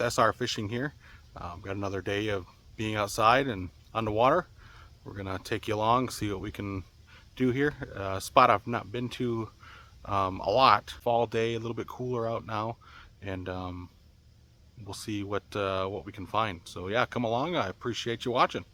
SR fishing here. Got another day of being outside and on the water. We're gonna take you along, see what we can do here. Spot I've not been to a lot. Fall day, a little bit cooler out now, and we'll see what we can find. So yeah, come along. I appreciate you watching.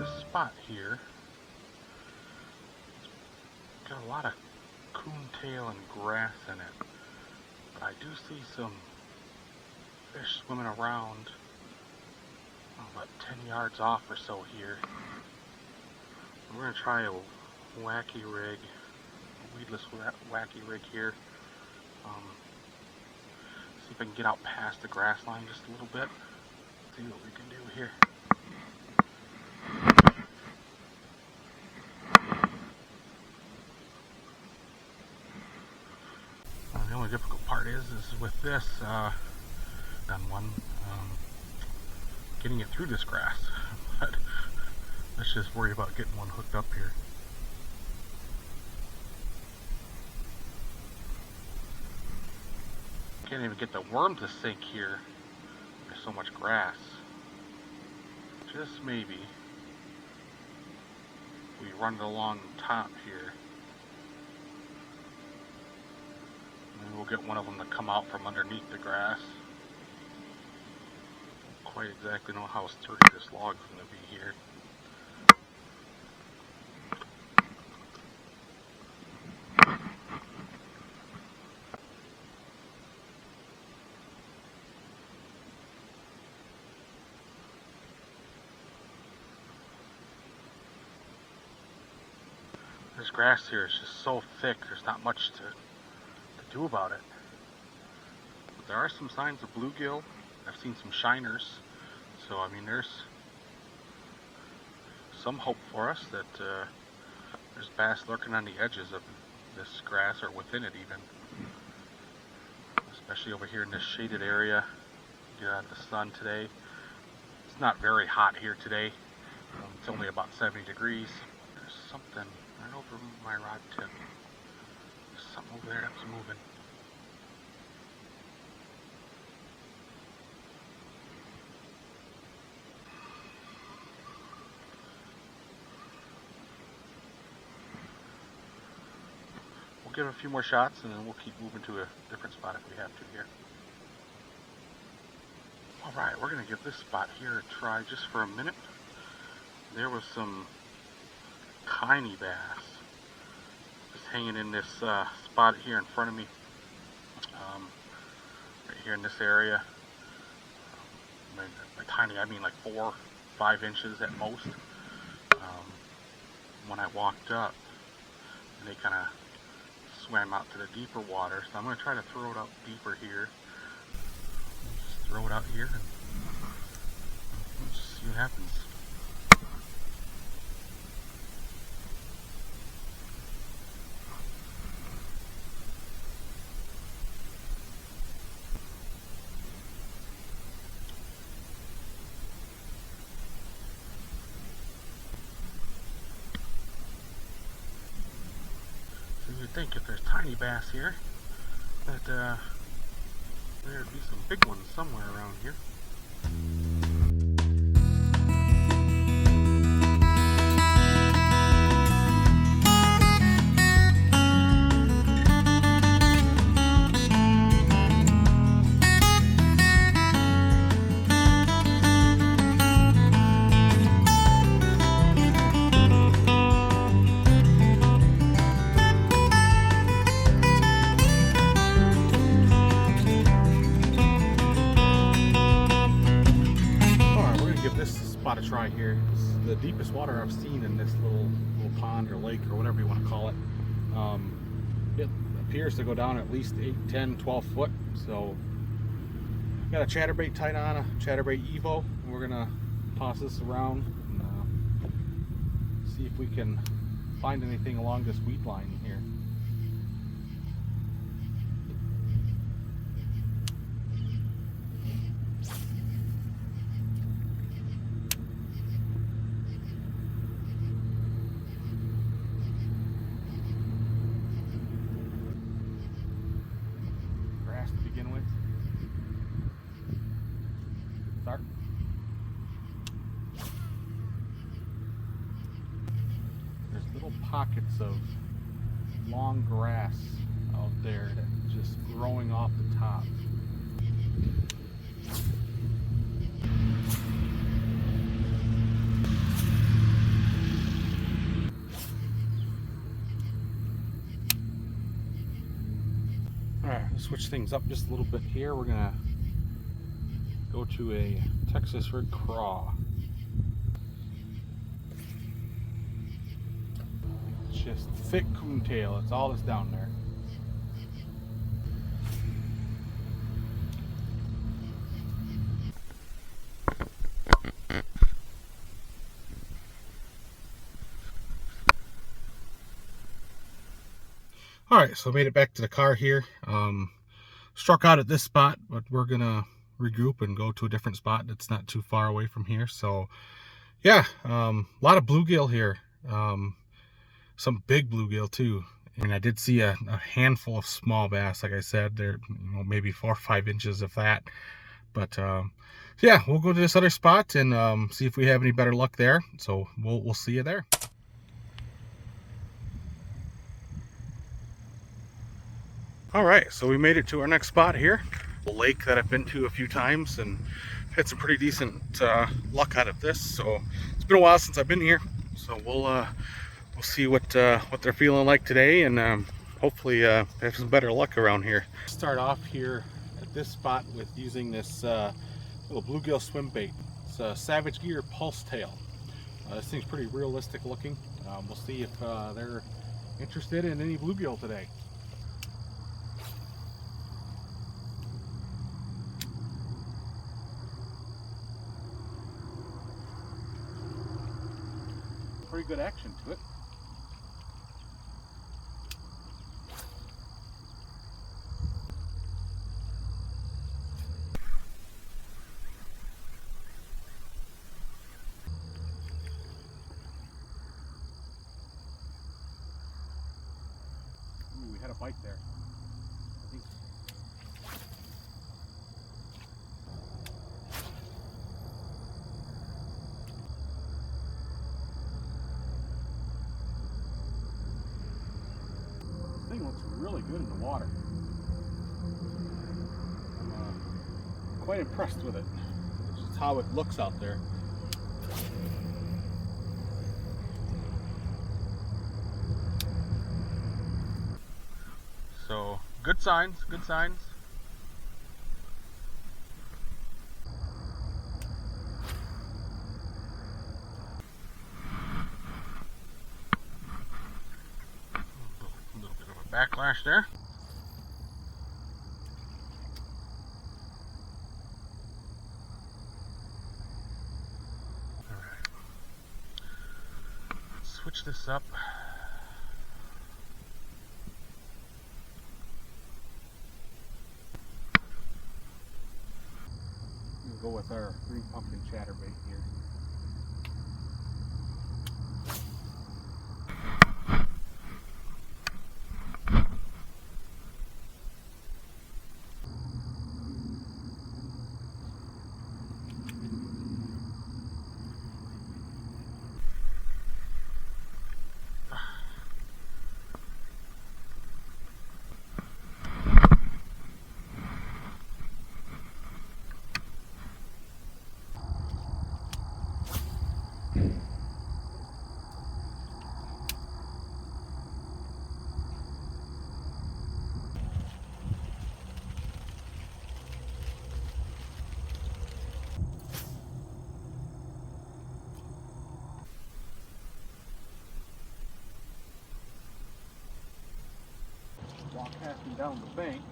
This spot here, it's got a lot of coontail and grass in it, but I do see some fish swimming around about 10 yards off or so here. We're going to try a wacky rig, a weedless wacky rig here. See if I can get out past the grass line just a little bit, see what we can do here. is with this, done one, getting it through this grass, but let's just worry about getting one hooked up here. Can't even get the worm to sink here. There's so much grass. Just maybe we run it along top here. Maybe we'll get one of them to come out from underneath the grass. Don't quite exactly know how sturdy this log's going to be here. This grass here is just so thick, there's not much to do about it. But there are some signs of bluegill. I've seen some shiners. So, I mean, there's some hope for us that there's bass lurking on the edges of this grass, or within it even. Especially over here in this shaded area. Get out of the sun today. It's not very hot here today. It's only about 70 degrees. There's something right over my rod tip. There's something over there that's moving. We'll give it a few more shots and then we'll keep moving to a different spot if we have to here. Alright, we're going to give this spot here a try just for a minute. There was some tiny bass just hanging in this spot here in front of me, right here in this area. By tiny I mean like 4 or 5 inches at most. When I walked up, and they kind of swam out to the deeper water, so I'm going to try to throw it out deeper here. Just throw it out here and let's see what happens. You'd think if there's tiny bass here that there'd be some big ones somewhere around here. Spot a try here. This is the deepest water I've seen in this little pond or lake or whatever you want to call it. It appears to go down at least 8, 10, 12 foot. So got a chatterbait tied on, a chatterbait Evo. And we're gonna toss this around and see if we can find anything along this weed line here. To begin with. Start. There's little pockets of long grass out there that's just growing off the top. Alright, let's switch things up just a little bit here. We're going to go to a Texas red craw. It's just thick coontail, that's all that's down there. Alright, so I made it back to the car here. struck out at this spot, but we're gonna regroup and go to a different spot that's not too far away from here. So yeah, a lot of bluegill here, some big bluegill too. And I did see a handful of small bass. Like I said, they're maybe 4 or 5 inches of that. But yeah, we'll go to this other spot and see if we have any better luck there. So we'll see you there. All right, so we made it to our next spot here, a lake that I've been to a few times and had some pretty decent luck out of this. So it's been a while since I've been here, so we'll see what they're feeling like today, and hopefully have some better luck around here. Start off here at this spot with using this little bluegill swim bait. It's a Savage Gear Pulse Tail. This thing's pretty realistic looking. We'll see if they're interested in any bluegill today. Pretty good action to it. Ooh, we had a bite there. I think. This thing looks really good in the water. I'm quite impressed with it. It's just how it looks out there. So good signs, good signs. A little bit of a backlash there. All right. Let's switch this up. Go with our green pumpkin chatterbait here. While casting down the bank.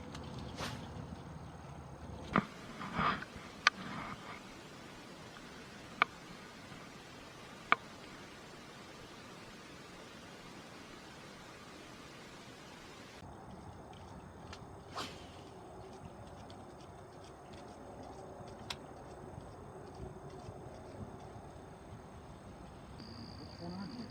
What's going on here?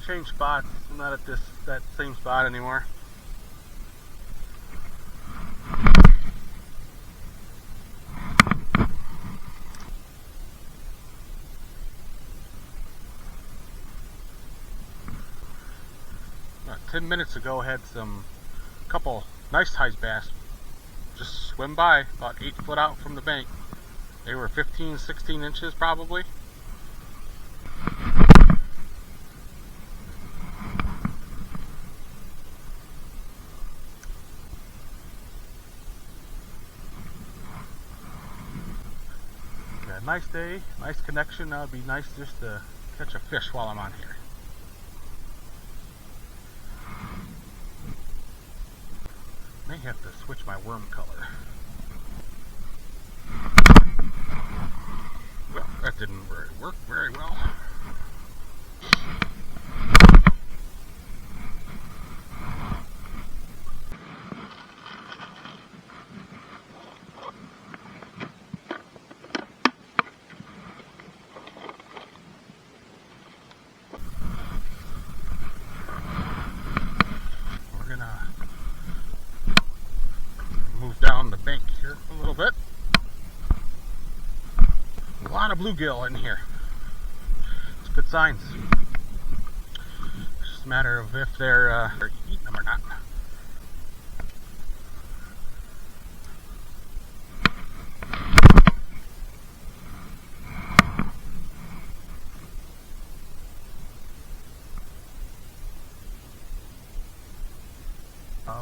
Change spots. I'm not at that same spot anymore. About 10 minutes ago, had couple nice size bass just swim by about 8 foot out from the bank. They were 15, 16 inches probably. nice day, nice connection. It'd be nice just to catch a fish while I'm on here. May have to switch my worm color. Well, that didn't work very well. Down the bank here a little bit. A lot of bluegill in here. It's good signs. It's just a matter of if they're eating them or not.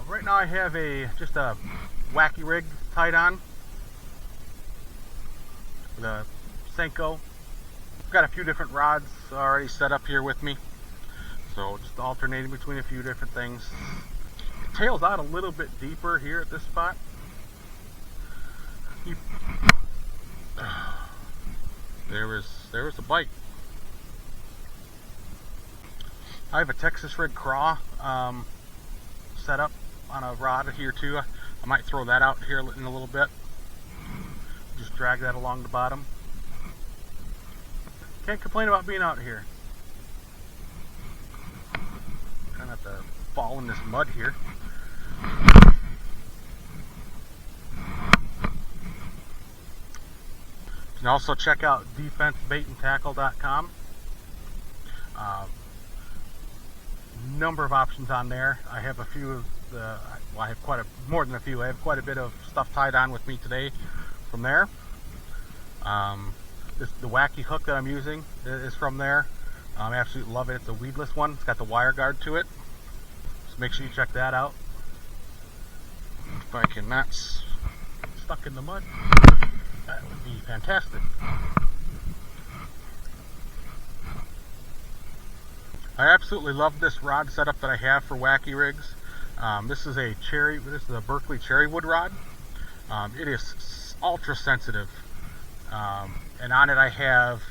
Right now I have just a wacky rig tied on with a Senko. I've got a few different rods already set up here with me, so just alternating between a few different things. It tails out a little bit deeper here at this spot. There was a bite. I have a Texas red craw set up on a rod here too. I might throw that out here in a little bit. Just drag that along the bottom. Can't complain about being out here. Kind of have to fall in this mud here. You can also check out defensebaitandtackle.com. Number of options on there. I have a few of the, well, I have more than a few. I have quite a bit of stuff tied on with me today from there. The wacky hook that I'm using is from there. I absolutely love it. It's a weedless one. It's got the wire guard to it. So make sure you check that out. If I can not stuck in the mud, that would be fantastic. I absolutely love this rod setup that I have for wacky rigs. This is a Berkeley cherry wood rod. It is ultra sensitive, and on it I have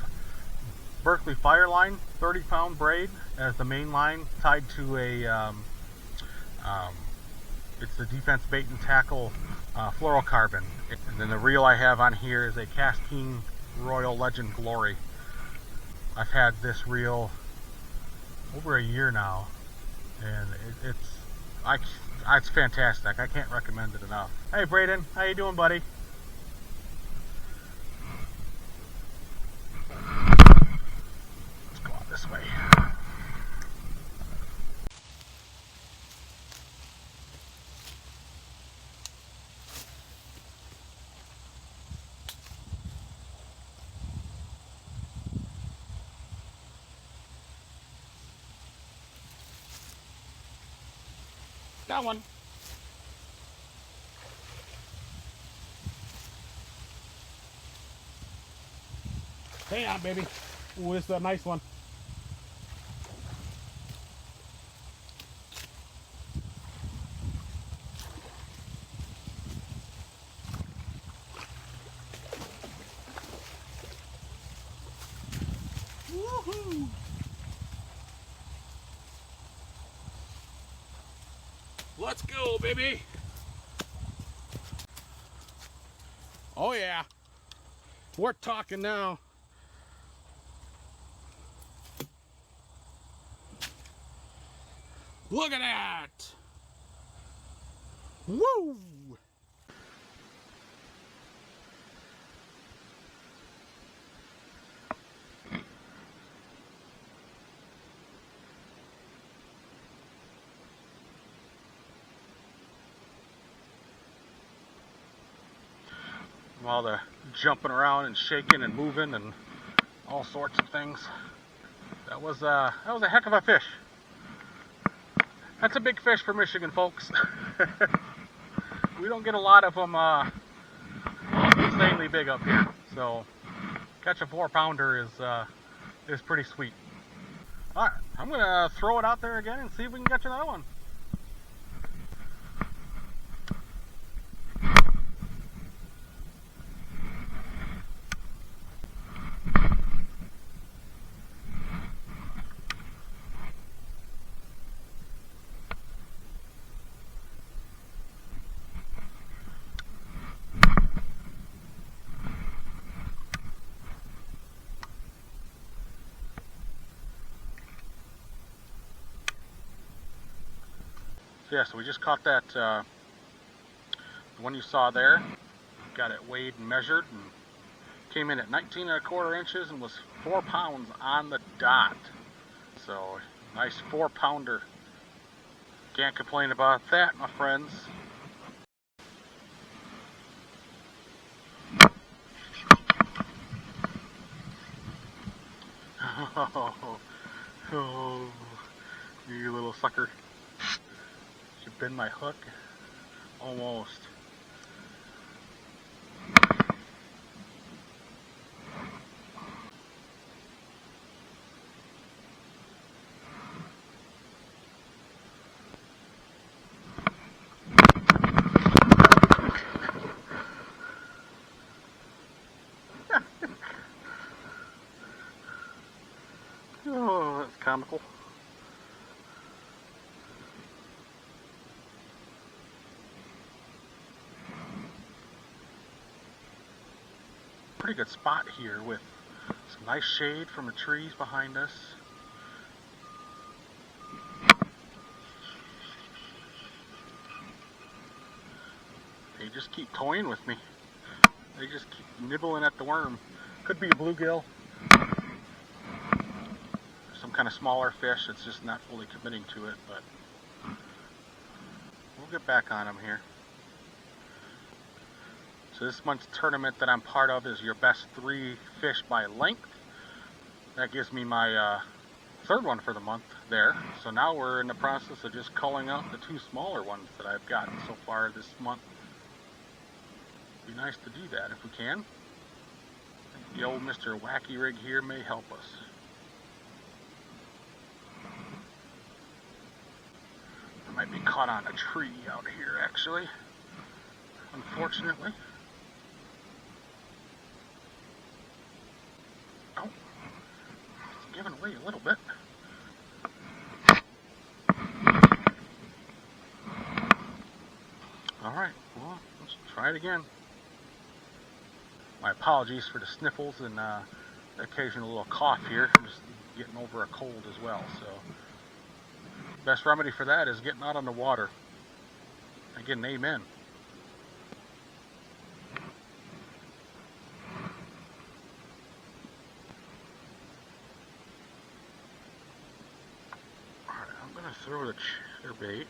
Berkeley Fireline 30-pound braid as the main line, tied to a it's the Defense Bait and Tackle fluorocarbon. And then the reel I have on here is a Castine Royal Legend Glory. I've had this reel over a year now, and it's fantastic. I can't recommend it enough. Hey Braden, how you doing, buddy? Let's go out this way. Got one. Hang on, baby. Ooh, this is a nice one. Woohoo! Let's go, baby. Oh yeah. We're talking now. Look at that. Woo! All the jumping around and shaking and moving and all sorts of things. That was a heck of a fish. That's a big fish for Michigan, folks. We don't get a lot of them insanely big up here. So catch a 4-pounder is pretty sweet. All right, I'm gonna throw it out there again and see if we can catch another one. Yeah, so we just caught that, the one you saw there. Got it weighed and measured, and came in at 19¼ inches and was 4 pounds on the dot. So, nice 4-pounder. Can't complain about that, my friends. Oh, you little sucker. You bend my hook? Almost. Oh, that's comical. Pretty good spot here with some nice shade from the trees behind us. They just keep toying with me. They just keep nibbling at the worm. Could be a bluegill. Some kind of smaller fish that's just not fully committing to it, but we'll get back on them here. So this month's tournament that I'm part of is your best 3 fish by length. That gives me my 3rd one for the month there. So now we're in the process of just culling out the 2 smaller ones that I've gotten so far this month. Be nice to do that if we can. The old Mr. Wacky Rig here may help us. I might be caught on a tree out here actually, unfortunately. Oh, it's giving away a little bit. Alright, well, let's try it again. My apologies for the sniffles and the occasional little cough here. I'm just getting over a cold as well, so best remedy for that is getting out on the water. Again, amen. Alright, I'm going to throw the chatterbait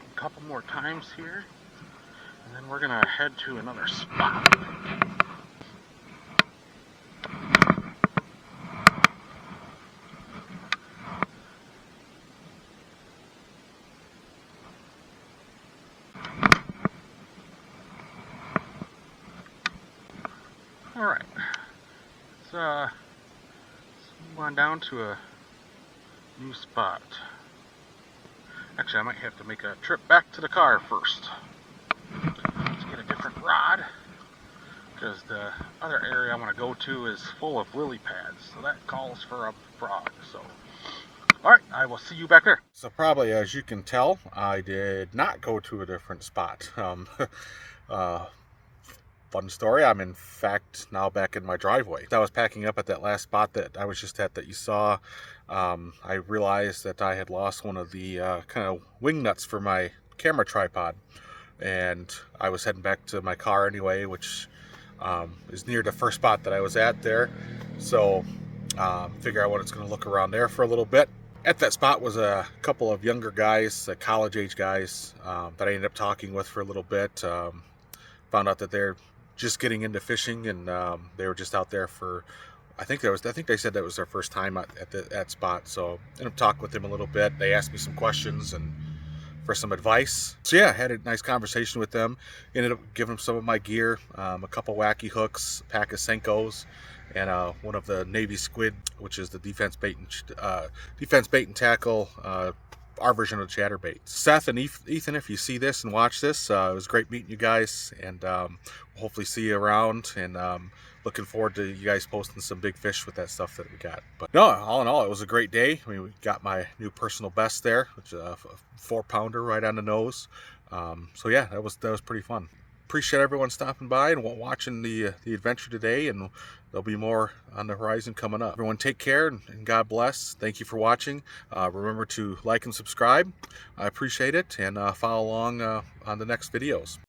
a couple more times here, and then we're going to head to another spot. Alright, let's move on down to a new spot. Actually, I might have to make a trip back to the car first. Let's get a different rod, because the other area I want to go to is full of lily pads, so that calls for a frog. So, alright, I will see you back there. So probably, as you can tell, I did not go to a different spot. Fun story, I'm in fact now back in my driveway. I was packing up at that last spot that I was just at that you saw. I realized that I had lost one of the kind of wing nuts for my camera tripod. And I was heading back to my car anyway, which is near the first spot that I was at there. So figure I was going to look around there for a little bit. At that spot was a couple of younger guys, college age guys, that I ended up talking with for a little bit. Found out that they're just getting into fishing, and they were just out there for, I think they said that was their first time at that spot. So ended up talking with them a little bit. They asked me some questions, and for some advice. So yeah, I had a nice conversation with them. Ended up giving them some of my gear, a couple wacky hooks, a pack of Senkos, and one of the Navy squid, which is the defense bait and tackle. Our version of Chatterbait. Seth and Ethan, if you see this and watch this, it was great meeting you guys, and we'll hopefully see you around, and looking forward to you guys posting some big fish with that stuff that we got. But no, all in all, it was a great day. I mean, we got my new personal best there, which is a 4-pounder right on the nose. So yeah, that was pretty fun. Appreciate everyone stopping by and watching the adventure today, and there'll be more on the horizon coming up. Everyone take care, and God bless. Thank you for watching. Remember to like and subscribe. I appreciate it, and follow along on the next videos.